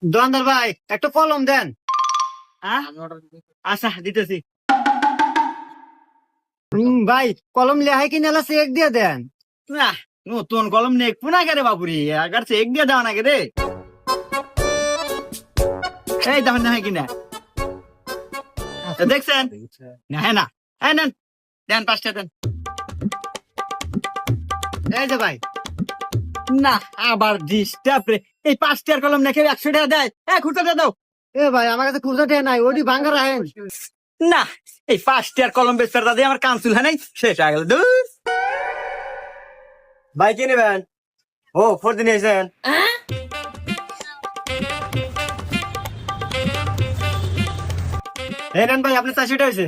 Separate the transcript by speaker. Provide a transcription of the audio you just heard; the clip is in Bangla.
Speaker 1: দোকানদার ভাই একটা কলম দেন।
Speaker 2: আচ্ছা দিতেছি।
Speaker 1: ভাই কলম লেহাই কিনে চেক দিয়ে দেন।
Speaker 2: না নতুন কলম নেই পুনা কে রে বাপুরি আগার চেক দিয়ে দেওয়া নাকি রে। এই দেখেন না কিনা দেখছেন না? হ্যাঁ না হ্যাঁ নেন দেন 5টা দেন।
Speaker 1: এই যে ভাই
Speaker 2: না আবার ডিস্টার্ব রে। এই 5টার কলম নাকি 100 টাকা দেয়। খুঁড়তে দাও।
Speaker 1: এ ভাই আমার কাছে খুচরা টেয়া নাই, ওটি ভাঙ্গা রাখেন।
Speaker 2: না এই 5টার কলম বেচার দাদা আমার কানসুল হয় নাই শেষ হয়ে গেল। দূর
Speaker 1: ভাই কি নেবেন? ও 4 দিন এসেছেন। এই নেন ভাই, আপনি 400 টাকা হয়েছে।